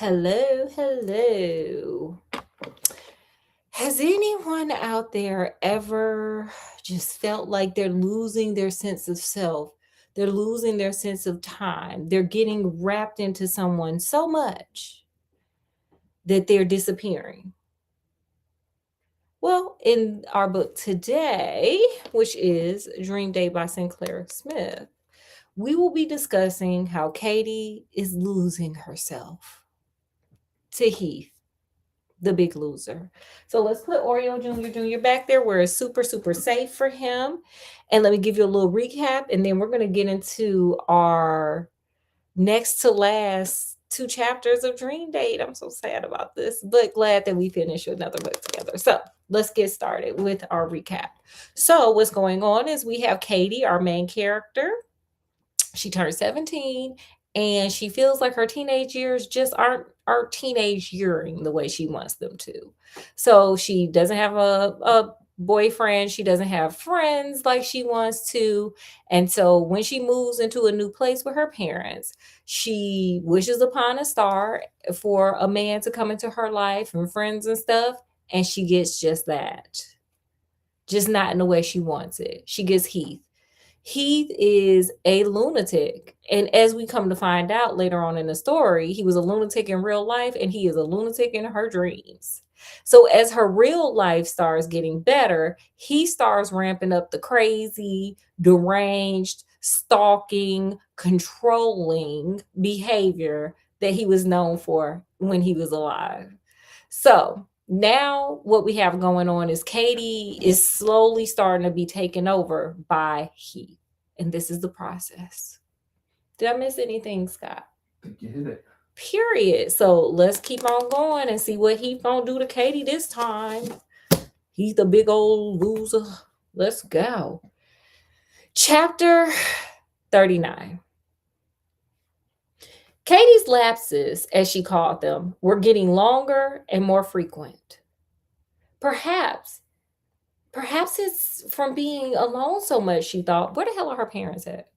Hello, hello. Has anyone out there ever just felt like they're losing their sense of self? They're losing their sense of time. They're getting wrapped into someone so much that they're disappearing. Well, in our book today, which is Dream Day by Sinclair Smith, we will be discussing how Katie is losing herself to Heath, the big loser. So let's put Oreo Jr. back there where it's super, super safe for him. And let me give you a little recap. And then we're going to get into our next to last two chapters of Dream Date. I'm so sad about this, but glad that we finished another book together. So let's get started with our recap. So what's going on is we have Katie, our main character. She turned 17 and she feels like her teenage years just aren't teenage yearing the way she wants them to. So she doesn't have a boyfriend, she doesn't have friends like she wants to. And so when she moves into a new place with her parents, she wishes upon a star for a man to come into her life and friends and stuff, and she gets just that. Just not in the way she wants it. She gets Heath. Heath is a lunatic. And as we come to find out later on in the story, he was a lunatic in real life and he is a lunatic in her dreams. So as her real life starts getting better, he starts ramping up the crazy, deranged, stalking, controlling behavior that he was known for when he was alive. So now what we have going on is Katie is slowly starting to be taken over by Heath. And this is the process. Did I miss anything, Scott? I think you hit it. Period. So let's keep on going and see what Heath gonna do to Katie this time. He's the big old loser. Let's go. Chapter 39. Katie's lapses, as she called them, were getting longer and more frequent. Perhaps Perhaps it's from being alone so much, she thought. Where the hell are her parents at?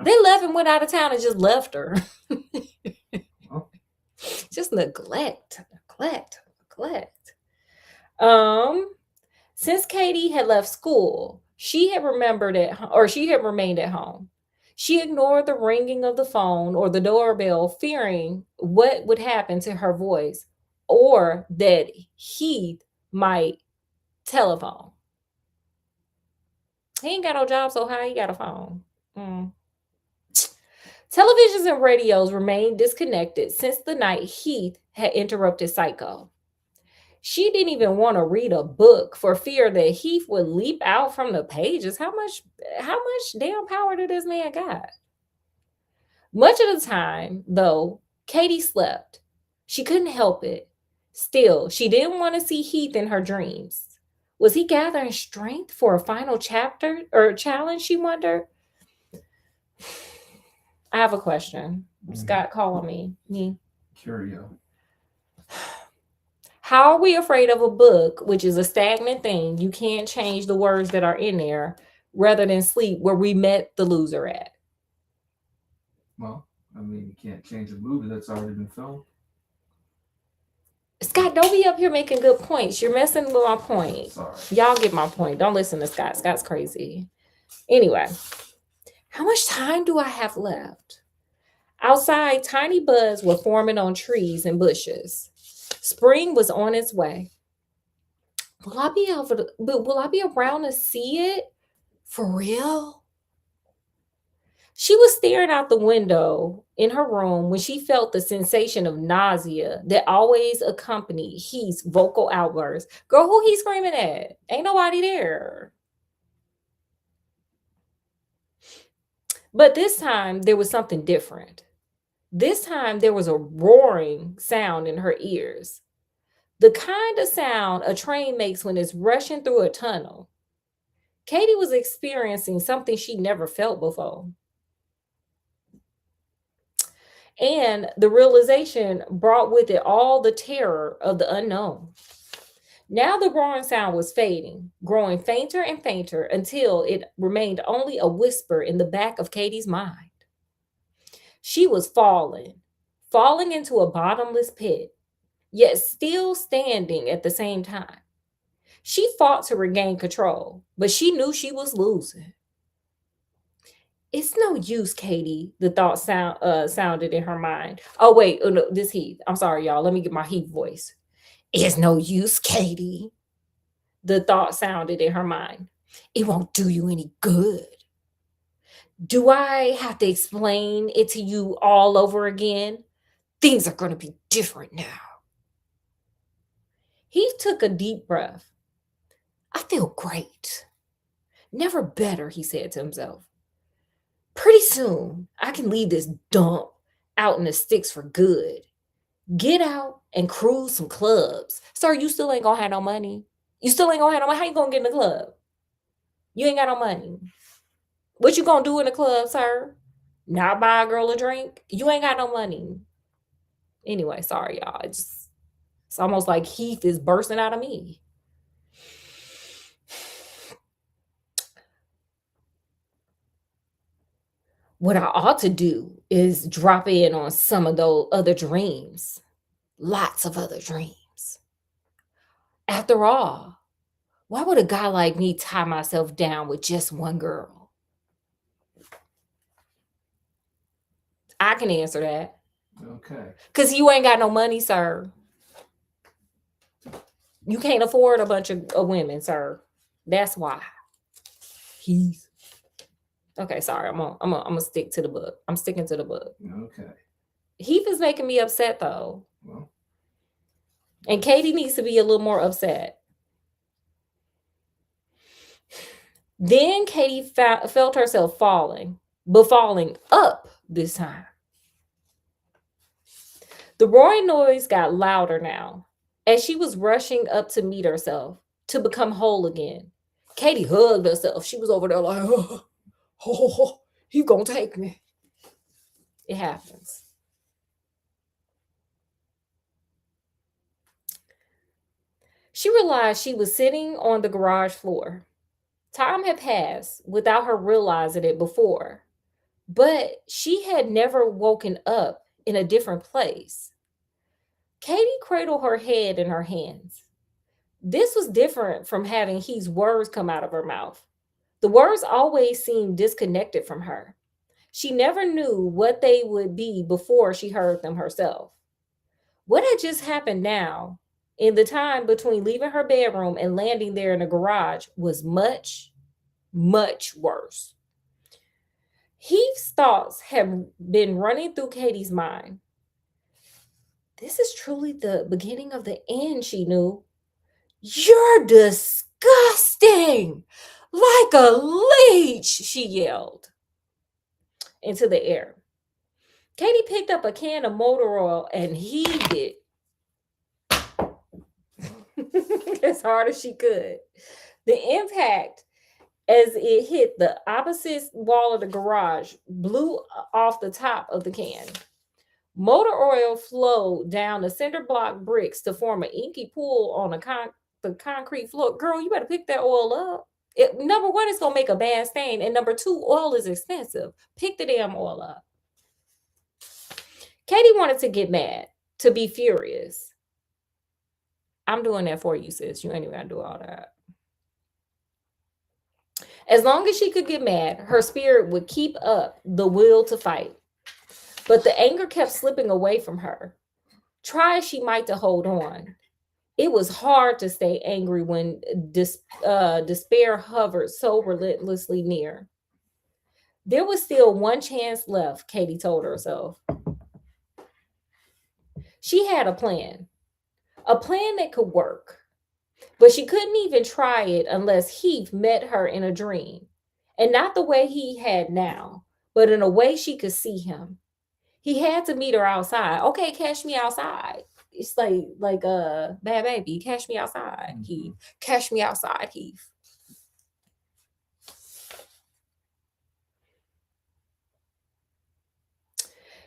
They left and went out of town and just left her. Just neglect. Um, since Katie had left school, she had remained at home. She ignored the ringing of the phone or the doorbell, fearing what would happen to her voice or that he might telephone. He ain't got no job, so how he got a phone? Mm. Televisions and radios remained disconnected since the night Heath had interrupted Psycho. She didn't even want to read a book for fear that Heath would leap out from the pages. How much damn power did this man got? Much of the time, though, Katie slept. She couldn't help it. Still, she didn't want to see Heath in her dreams. Was he gathering strength for a final chapter or challenge, she wondered? I have a question. Scott calling me. Curio. How are we afraid of a book, which is a stagnant thing? You can't change the words that are in there, rather than sleep, where we met the loser at. Well, I mean, you can't change a movie that's already been filmed. Scott, don't be up here making good points. You're messing with my point. Sorry. Y'all get my point. Don't listen to Scott. Scott's crazy. Anyway, how much time do I have left? Outside, tiny buds were forming on trees and bushes. Spring was on its way. Will I be around to see it? For real? She was staring out the window in her room when she felt the sensation of nausea that always accompanied Heath's vocal outbursts. Girl, who he screaming at? Ain't nobody there. But this time there was something different. This time there was a roaring sound in her ears. The kind of sound a train makes when it's rushing through a tunnel. Katie was experiencing something she never felt before. And the realization brought with it all the terror of the unknown. Now the roaring sound was fading, growing fainter and fainter until it remained only a whisper in the back of Katie's mind. She was falling, falling into a bottomless pit, yet still standing at the same time. She fought to regain control, but she knew she was losing. It's no use, Katie, the thought sounded in her mind. Oh, wait, oh, no, this Heath. I'm sorry, y'all. Let me get my Heath voice. It's no use, Katie, the thought sounded in her mind. It won't do you any good. Do I have to explain it to you all over again? Things are going to be different now. He took a deep breath. I feel great. Never better, he said to himself. Pretty soon, I can leave this dump out in the sticks for good. Get out and cruise some clubs. Sir, you still ain't gonna have no money. You still ain't gonna have no money. How you gonna get in the club? You ain't got no money. What you gonna do in the club, sir? Not buy a girl a drink? You ain't got no money. Anyway, sorry, y'all. It's almost like Heath is bursting out of me. What I ought to do is drop in on some of those other dreams. Lots of other dreams. After all, why would a guy like me tie myself down with just one girl? I can answer that. Okay. Because you ain't got no money, sir. You can't afford a bunch of women, sir. That's why. Heath. Okay, sorry. I'm gonna stick to the book. I'm sticking to the book. Okay. Heath is making me upset though. Well. And Katie needs to be a little more upset. Then Katie felt herself falling, but falling up this time. The roaring noise got louder now as she was rushing up to meet herself, to become whole again. Katie hugged herself. She was over there like, oh, he gonna take me. It happens. She realized she was sitting on the garage floor. Time had passed without her realizing it before, but she had never woken up in a different place. Katie cradled her head in her hands. This was different from having Heath's words come out of her mouth. The words always seemed disconnected from her. She never knew what they would be before she heard them herself. What had just happened now, in the time between leaving her bedroom and landing there in the garage, was much, much worse. Heath's thoughts had been running through Katie's mind. This is truly the beginning of the end, she knew. You're disgusting! Like a leech, she yelled into the air. Katie picked up a can of motor oil and heaved it as hard as she could. The impact as it hit the opposite wall of the garage blew off the top of the can. Motor oil flowed down the cinder block bricks to form an inky pool on the concrete floor. Girl, you better pick that oil up. Number one, it's going to make a bad stain. And number two, oil is expensive. Pick the damn oil up. Katie wanted to get mad, to be furious. I'm doing that for you, sis. You ain't even got to do all that. As long as she could get mad, her spirit would keep up the will to fight. But the anger kept slipping away from her. Try as she might to hold on. It was hard to stay angry when despair hovered so relentlessly near. There was still one chance left, Katie told herself. She had a plan that could work. But she couldn't even try it unless Heath met her in a dream. And not the way he had now, but in a way she could see him. He had to meet her outside. Okay, catch me outside. It's like a bad baby. Catch me outside, Heath. Catch me outside, Heath.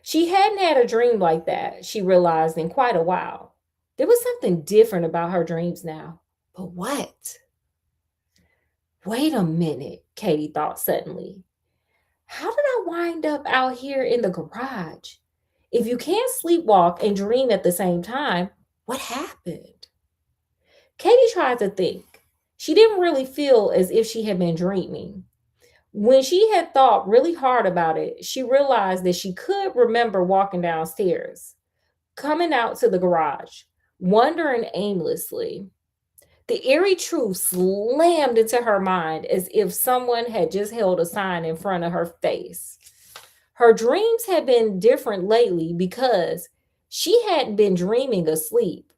She hadn't had a dream like that, she realized, in quite a while. There was something different about her dreams now. But what? Wait a minute, Katie thought suddenly. How did I wind up out here in the garage? If you can't sleepwalk and dream at the same time, what happened? Katie tried to think. She didn't really feel as if she had been dreaming. When she had thought really hard about it, she realized that she could remember walking downstairs, coming out to the garage, wandering aimlessly. The eerie truth slammed into her mind as if someone had just held a sign in front of her face. Her dreams had been different lately because she hadn't been dreaming asleep.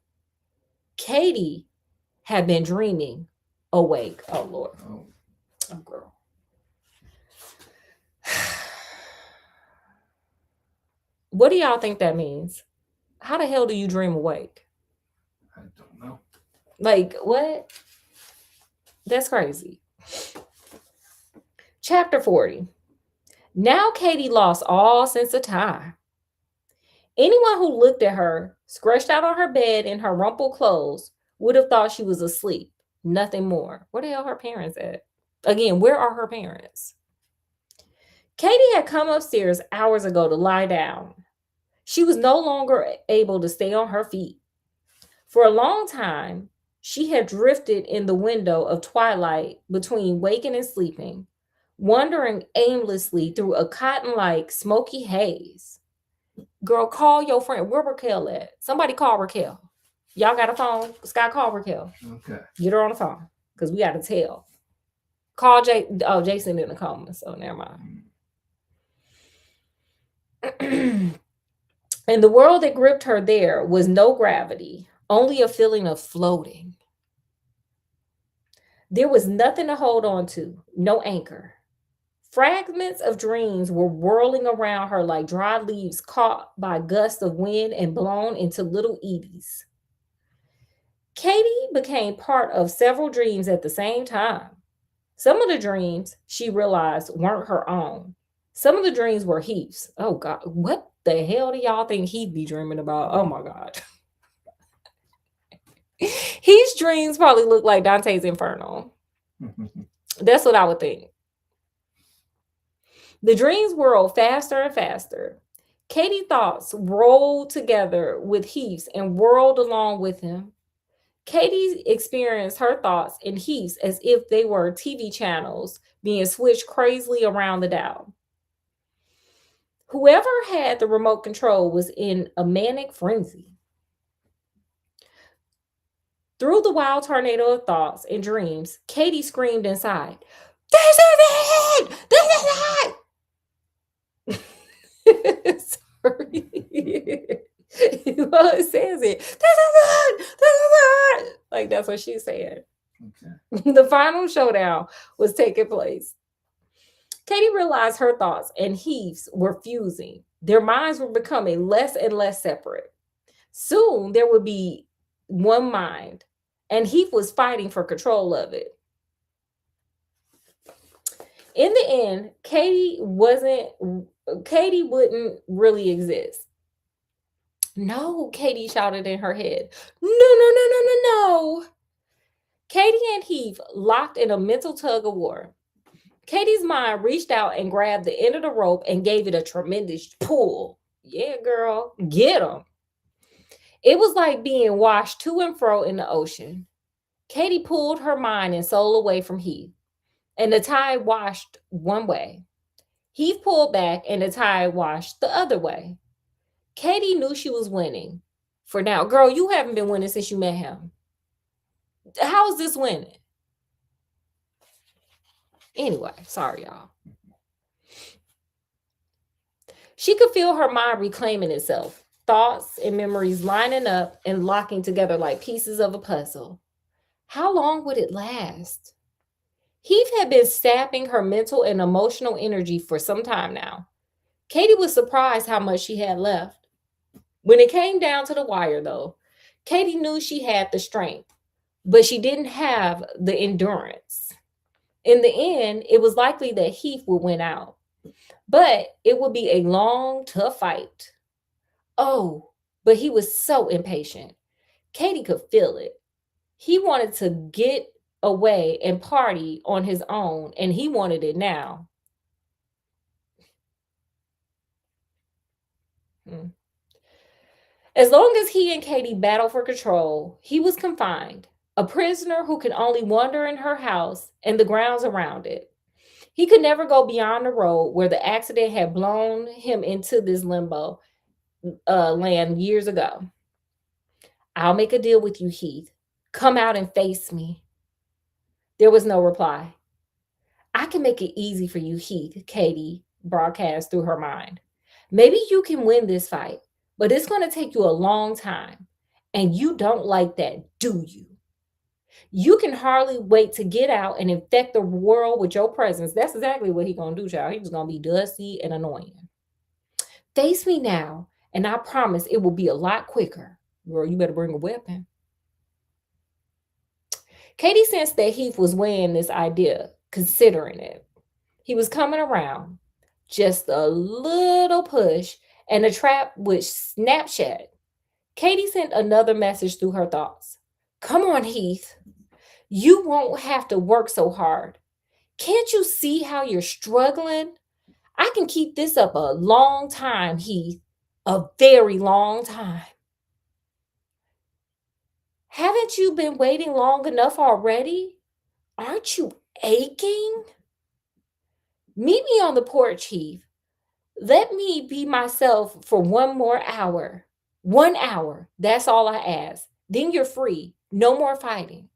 Katie had been dreaming awake. Oh, Lord. Oh, Oh, girl. What do y'all think that means? How the hell do you dream awake? I don't know. Like, what? That's crazy. Chapter 40. Now Katie lost all sense of time. Anyone who looked at her, stretched out on her bed in her rumpled clothes, would have thought she was asleep. Nothing more. Where the hell are her parents at? Again, where are her parents? Katie had come upstairs hours ago to lie down. She was no longer able to stay on her feet. For a long time, she had drifted in the window of twilight between waking and sleeping, wandering aimlessly through a cotton-like smoky haze. Girl, call your friend. Where Raquel at? Somebody call Raquel. Y'all got a phone? Scott, call Raquel. Okay. Get her on the phone because we got to tell. Call Jay. Oh, Jason in the coma, so never mind. And the world that gripped her there was no gravity, only a feeling of floating. There was nothing to hold on to, no anchor. Fragments of dreams were whirling around her like dry leaves caught by gusts of wind and blown into little eddies. Katie became part of several dreams at the same time. Some of the dreams, she realized, weren't her own. Some of the dreams were Heath's. Oh, God. What the hell do y'all think he'd be dreaming about? Oh, my God. Heath's dreams probably look like Dante's Inferno. That's what I would think. The dreams whirled faster and faster. Katie's thoughts rolled together with Heath's and whirled along with him. Katie experienced her thoughts and Heath's as if they were TV channels being switched crazily around the dial. Whoever had the remote control was in a manic frenzy. Through the wild tornado of thoughts and dreams, Katie screamed inside, "This is it! This is it!" Sorry. Well, it says it. This is it! This is it! Like, that's what she said. Okay. The final showdown was taking place. Katie realized her thoughts and Heath's were fusing. Their minds were becoming less and less separate. Soon there would be one mind, and Heath was fighting for control of it. In the end, Katie wouldn't really exist. No, Katie shouted in her head. No, no, no, no, no, no. Katie and Heath locked in a mental tug of war. Katie's mind reached out and grabbed the end of the rope and gave it a tremendous pull. Yeah, girl, get him. It was like being washed to and fro in the ocean. Katie pulled her mind and soul away from Heath, and the tide washed one way. Heath pulled back, and the tide washed the other way. Katie knew she was winning. For now, girl, you haven't been winning since you met him. How is this winning? Anyway, sorry, y'all. She could feel her mind reclaiming itself, thoughts and memories lining up and locking together like pieces of a puzzle. How long would it last? Heath had been sapping her mental and emotional energy for some time now. Katie was surprised how much she had left. When it came down to the wire, though, Katie knew she had the strength, but she didn't have the endurance. In the end, it was likely that Heath would win out, but it would be a long, tough fight. Oh, but he was so impatient. Katie could feel it. He wanted to get away and party on his own, and he wanted it now. As long as he and Katie battled for control, he was confined, a prisoner who could only wander in her house and the grounds around it. He could never go beyond the road where the accident had blown him into this limbo land years ago. I'll make a deal with you, Heath. Come out and face me. There was no reply. I can make it easy for you, Heath, Katie broadcast through her mind. Maybe you can win this fight, but it's going to take you a long time. And you don't like that, do you? You can hardly wait to get out and infect the world with your presence. That's exactly what he's going to do, child. He's going to be dusty and annoying. Face me now, and I promise it will be a lot quicker. Girl, you better bring a weapon. Katie sensed that Heath was weighing this idea, considering it. He was coming around. Just a little push, and the trap would snap shut. Katie sent another message through her thoughts. Come on, Heath. You won't have to work so hard. Can't you see how you're struggling? I can keep this up a long time, Heath. A very long time. Haven't you been waiting long enough already? Aren't you aching? Meet me on the porch, Heath. Let me be myself for 1 more hour. 1 hour. That's all I ask. Then you're free. No more fighting.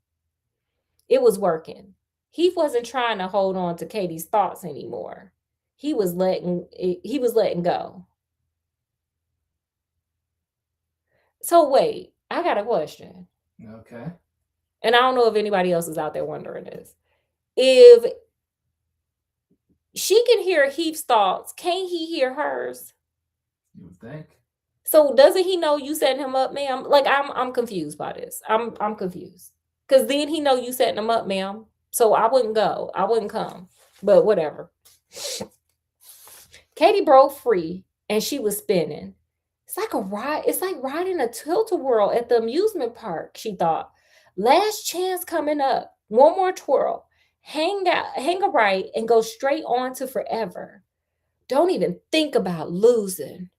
It was working. Heath wasn't trying to hold on to Katie's thoughts anymore. He was letting go. So wait, I got a question. Okay. And I don't know if anybody else is out there wondering this. If she can hear Heath's thoughts, can't he hear hers? You would think. So doesn't he know you setting him up, ma'am? Like I'm confused by this. I'm confused. Cause then he know you setting him up, ma'am. So I wouldn't go. I wouldn't come. But whatever. Katie broke free and she was spinning. It's like a ride. It's like riding a tilt-a-whirl at the amusement park, she thought. Last chance coming up. One more twirl. Hang a right, and go straight on to forever. Don't even think about losing.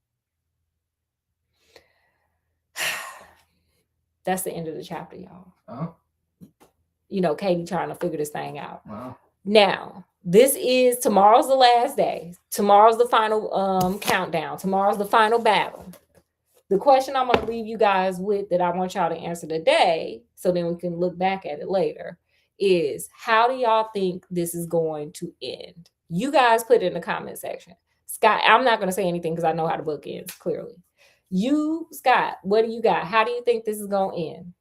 That's the end of the chapter, y'all. Oh. Katie trying to figure this thing out. Wow. Now, tomorrow's the last day. Tomorrow's the final countdown. Tomorrow's the final battle. The question I'm going to leave you guys with that I want y'all to answer today, so then we can look back at it later, is how do y'all think this is going to end? You guys put it in the comment section. Scott, I'm not going to say anything because I know how the book ends, clearly. You, Scott, what do you got? How do you think this is going to end?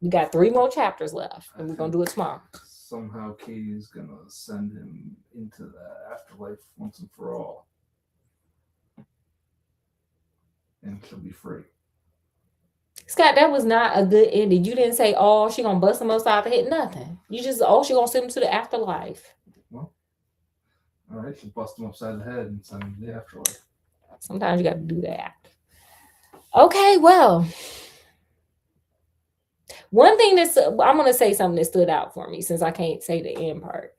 We got 3 more chapters left, and we're going to do it tomorrow. Somehow Katie's going to send him into the afterlife once and for all. And she'll be free. Scott, that was not a good ending. You didn't say, oh, she going to bust him upside the head. Nothing. You just, she going to send him to the afterlife. Well, all right, she'll bust him upside the head and send him to the afterlife. Sometimes you got to do that. Okay, well. One thing I'm going to say something that stood out for me since I can't say the end part.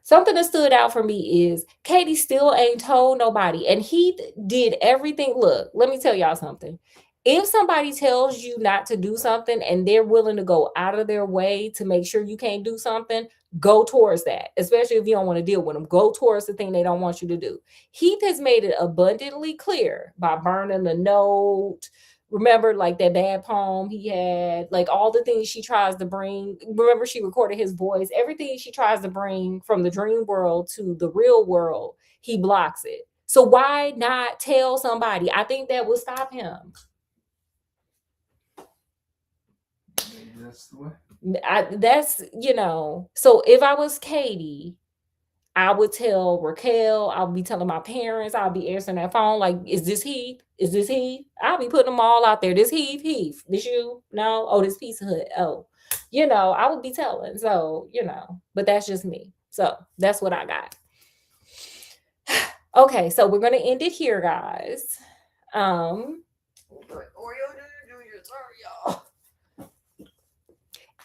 Something that stood out for me is Katie still ain't told nobody. And he did everything. Look, let me tell y'all something. If somebody tells you not to do something and they're willing to go out of their way to make sure you can't do something, go towards that. Especially if you don't want to deal with them. Go towards the thing they don't want you to do. Heath has made it abundantly clear by burning the note. Remember, like that bad poem he had, like all the things she tries to bring. Remember, she recorded his voice. Everything she tries to bring from the dream world to the real world, he blocks it. So why not tell somebody? I think that would stop him. Maybe that's the way. So if I was Katie, I would tell Raquel, I'll be telling my parents, I'll be answering that phone, like, is this Heath? Is this Heath? I'll be putting them all out there. This Heath, this you? No? Oh, this Pizza Hut. Oh, I would be telling. So, but that's just me. So that's what I got. Okay, so we're going to end it here, guys. Oreo, sorry, y'all.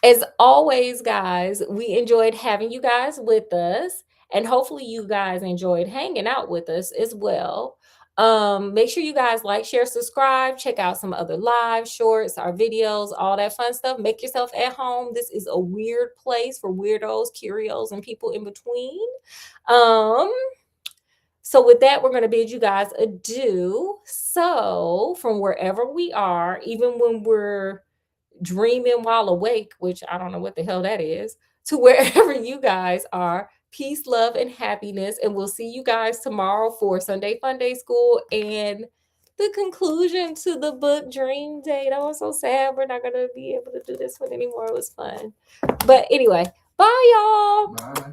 As always, guys, we enjoyed having you guys with us. And hopefully you guys enjoyed hanging out with us as well. Make sure you guys like, share, subscribe, check out some other live shorts, our videos, all that fun stuff. Make yourself at home. This is a weird place for weirdos, curios, and people in between. So with that, we're going to bid you guys adieu. So from wherever we are, even when we're dreaming while awake, which I don't know what the hell that is, to wherever you guys are, peace, love, and happiness. And we'll see you guys tomorrow for Sunday Fun Day School and the conclusion to the book Dream Day. That was so sad. We're not going to be able to do this one anymore. It was fun. But anyway, bye, y'all. Bye.